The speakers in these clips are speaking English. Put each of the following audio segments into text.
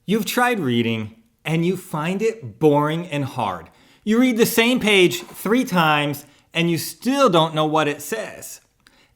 You've tried reading and you find it boring and hard. You read the same page 3 times and you still don't know what it says.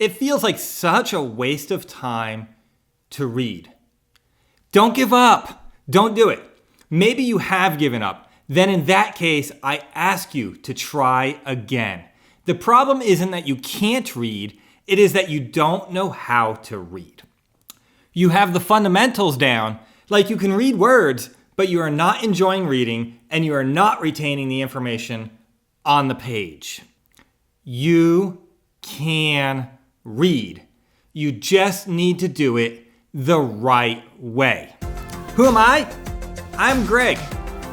It feels like such a waste of time to read. Don't give up. Don't do it. Maybe you have given up. Then in that case, I ask you to try again. The problem isn't that you can't read, it is that you don't know how to read. You have the fundamentals down, like you can read words, but you are not enjoying reading and you are not retaining the information on the page. You can read. You just need to do it the right way. Who am I? I'm Greg,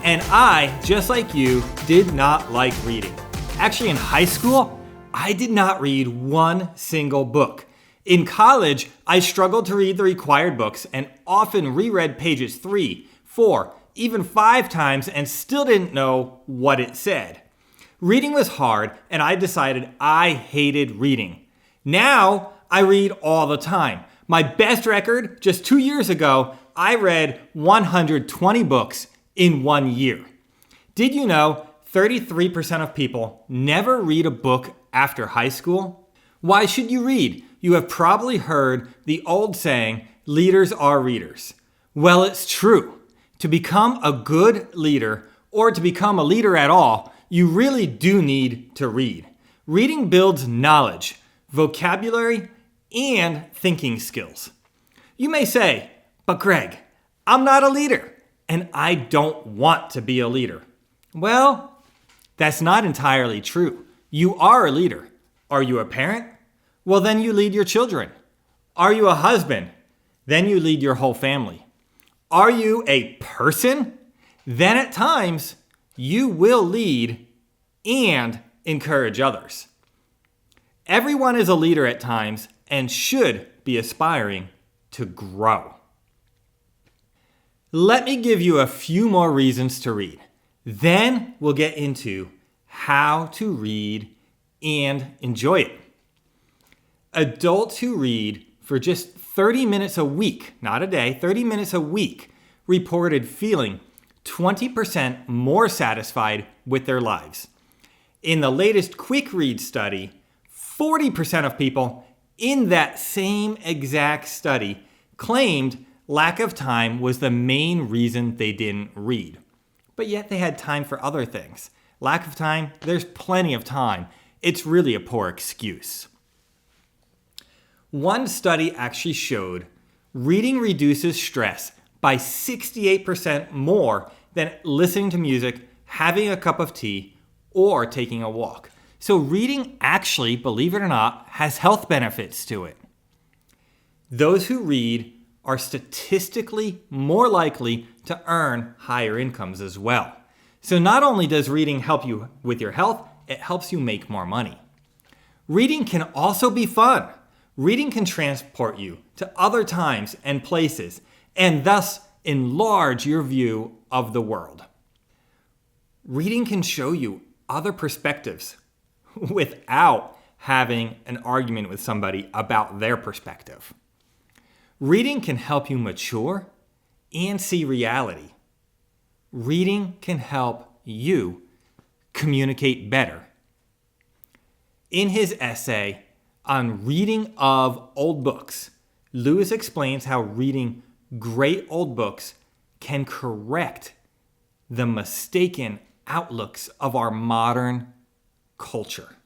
and I, just like you, did not like reading. Actually, in high school, I did not read one single book. In college, I struggled to read the required books and often reread pages 3, 4, even 5 times and still didn't know what it said. Reading was hard, and I decided I hated reading. Now, I read all the time. My best record, just 2 years ago, I read 120 books in 1 year. Did you know 33% of people never read a book after high school? Why should you read? You have probably heard the old saying, leaders are readers. Well, it's true. To become a good leader, or to become a leader at all, you really do need to read. Reading builds knowledge, vocabulary, and thinking skills. You may say, but Greg, I'm not a leader, and I don't want to be a leader. Well, that's not entirely true. You are a leader. Are you a parent? Well, then you lead your children. Are you a husband? Then you lead your whole family. Are you a person? Then at times, you will lead and encourage others. Everyone is a leader at times and should be aspiring to grow. Let me give you a few more reasons to read. Then we'll get into how to read and enjoy it. Adults who read for just 30 minutes a week, not a day, 30 minutes a week, reported feeling 20% more satisfied with their lives. In the latest quick read study, 40% of people in that same exact study claimed lack of time was the main reason they didn't read. But yet they had time for other things. Lack of time, there's plenty of time. It's really a poor excuse. One study actually showed reading reduces stress by 68% more than listening to music, having a cup of tea, or taking a walk. So reading actually, believe it or not, has health benefits to it. Those who read are statistically more likely to earn higher incomes as well. So not only does reading help you with your health, it helps you make more money. Reading can also be fun. Reading can transport you to other times and places, and thus enlarge your view of the world. Reading can show you other perspectives without having an argument with somebody about their perspective. Reading can help you mature and see reality. Reading can help you communicate better. In his essay on reading of old books, Lewis explains how reading great old books can correct the mistaken outlooks of our modern culture.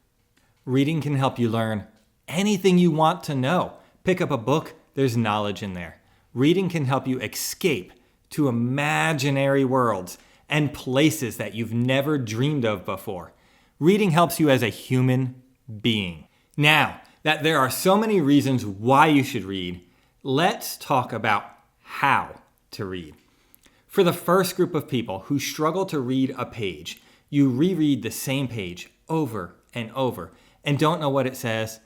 Reading can help you learn anything you want to know. Pick up a book, there's knowledge in there. Reading can help you escape to imaginary worlds and places that you've never dreamed of before. Reading helps you as a human being. Now that there are so many reasons why you should read, let's talk about how to read. For the first group of people who struggle to read a page, you reread the same page over and over and don't know what it says,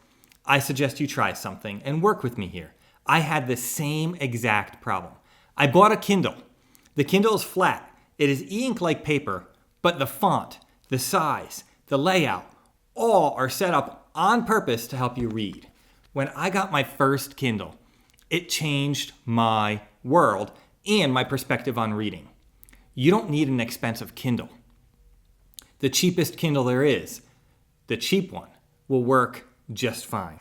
I suggest you try something and work with me here. I had the same exact problem. I bought a Kindle. The Kindle is flat. It is e-ink like paper, but the font, the size, the layout, all are set up on purpose to help you read. When I got my first Kindle, it changed my world and my perspective on reading. You don't need an expensive Kindle. The cheapest Kindle there is, the cheap one, will work just fine.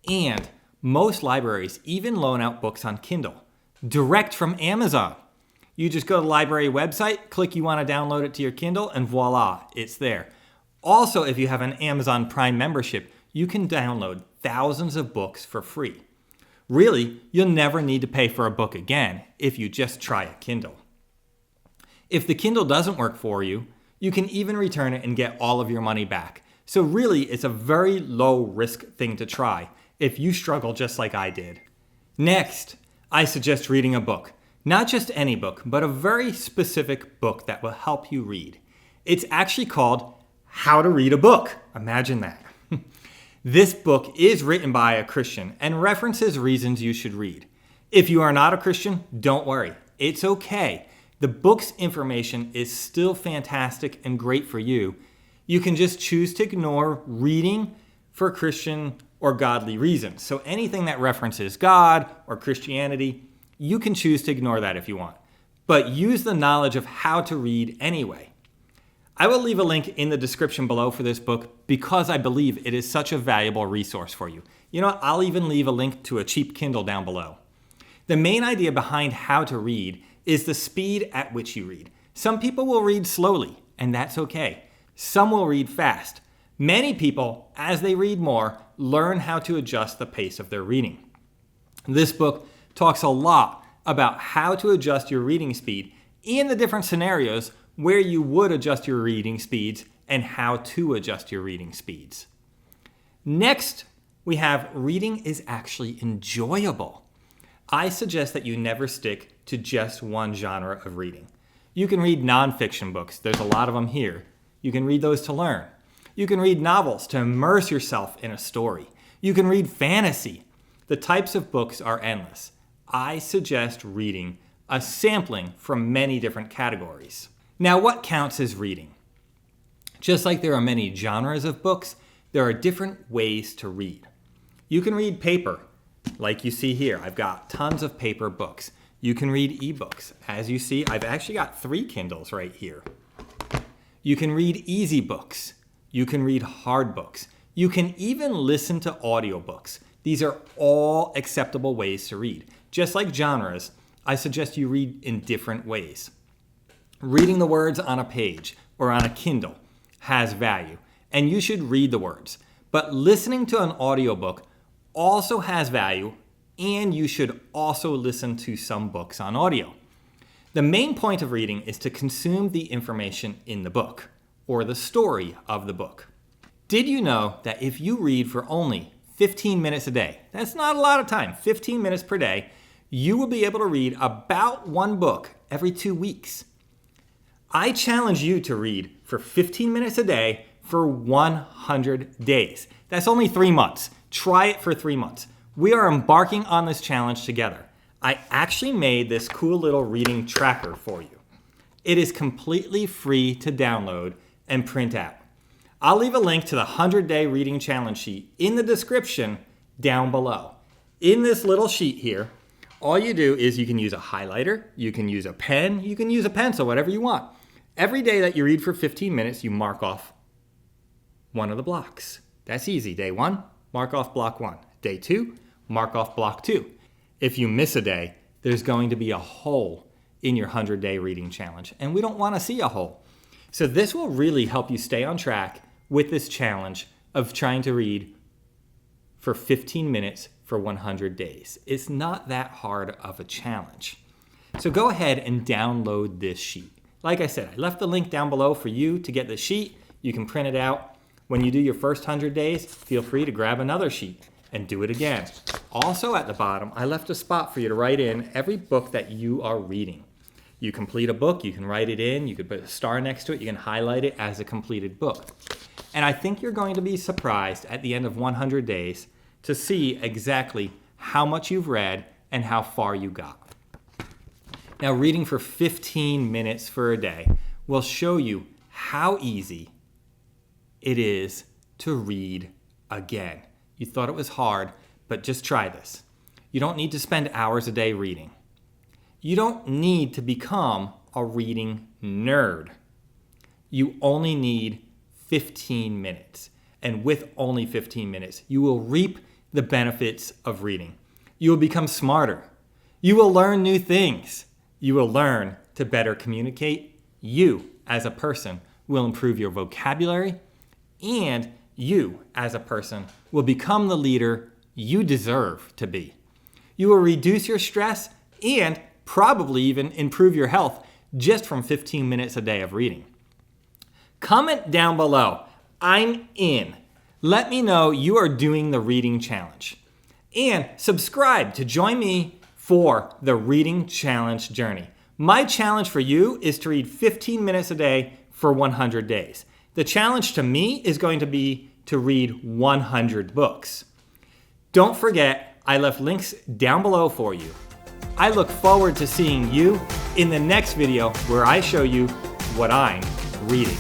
And most libraries even loan out books on Kindle, direct from Amazon. You just go to the library website, click you want to download it to your Kindle, and voila, it's there. Also, if you have an Amazon Prime membership, you can download thousands of books for free. Really, you'll never need to pay for a book again if you just try a Kindle. If the Kindle doesn't work for you, you can even return it and get all of your money back. So really, it's a very low risk thing to try if you struggle just like I did. Next, I suggest reading a book. Not just any book, but a very specific book that will help you read. It's actually called How to Read a Book. Imagine that. This book is written by a Christian and references reasons you should read. If you are not a Christian, don't worry. It's okay. The book's information is still fantastic and great for you. You can just choose to ignore reading for Christian or godly reasons. So anything that references God or Christianity, you can choose to ignore that if you want. But use the knowledge of how to read anyway. I will leave a link in the description below for this book because I believe it is such a valuable resource for you. You know what? I'll even leave a link to a cheap Kindle down below. The main idea behind how to read is the speed at which you read. Some people will read slowly, and that's okay. Some will read fast. Many people, as they read more, learn how to adjust the pace of their reading. This book talks a lot about how to adjust your reading speed in the different scenarios where you would adjust your reading speeds and how to adjust your reading speeds. Next, we have reading is actually enjoyable. I suggest that you never stick to just one genre of reading. You can read nonfiction books. There's a lot of them here. You can read those to learn. You can read novels to immerse yourself in a story. You can read fantasy. The types of books are endless. I suggest reading a sampling from many different categories. Now, what counts as reading? Just like there are many genres of books, there are different ways to read. You can read paper, like you see here. I've got tons of paper books. You can read ebooks. As you see, I've actually got 3 Kindles right here. You can read easy books. You can read hard books. You can even listen to audiobooks. These are all acceptable ways to read. Just like genres, I suggest you read in different ways. Reading the words on a page or on a Kindle has value, and you should read the words. But listening to an audiobook also has value, and you should also listen to some books on audio. The main point of reading is to consume the information in the book or the story of the book. Did you know that if you read for only 15 minutes a day, that's not a lot of time, 15 minutes per day, you will be able to read about one book every 2 weeks. I challenge you to read for 15 minutes a day for 100 days. That's only 3 months. Try it for 3 months. We are embarking on this challenge together. I actually made this cool little reading tracker for you. It is completely free to download and print out. I'll leave a link to the 100-day reading challenge sheet in the description down below. In this little sheet here, all you do is you can use a highlighter, you can use a pen, you can use a pencil, whatever you want. Every day that you read for 15 minutes, you mark off one of the blocks. That's easy. Day 1, mark off block 1. Day 2, mark off block 2. If you miss a day, there's going to be a hole in your 100-day reading challenge, and we don't want to see a hole. So this will really help you stay on track with this challenge of trying to read for 15 minutes for 100 days. It's not that hard of a challenge. So go ahead and download this sheet. Like I said, I left the link down below for you to get the sheet. You can print it out. When you do your first 100 days, feel free to grab another sheet and do it again. Also at the bottom, I left a spot for you to write in every book that you are reading. You complete a book, you can write it in, you could put a star next to it, you can highlight it as a completed book. And I think you're going to be surprised at the end of 100 days to see exactly how much you've read and how far you got. Now, reading for 15 minutes for a day will show you how easy it is to read again. You thought it was hard, but just try this. You don't need to spend hours a day reading. You don't need to become a reading nerd. You only need 15 minutes. And with only 15 minutes, you will reap the benefits of reading. You will become smarter. You will learn new things. You will learn to better communicate. You, as a person, will improve your vocabulary. And you, as a person, will become the leader you deserve to be. You will reduce your stress and probably even improve your health just from 15 minutes a day of reading. Comment down below, I'm in. Let me know you are doing the reading challenge. And subscribe to join me for the reading challenge journey. My challenge for you is to read 15 minutes a day for 100 days. The challenge to me is going to be to read 100 books. Don't forget, I left links down below for you. I look forward to seeing you in the next video where I show you what I'm reading.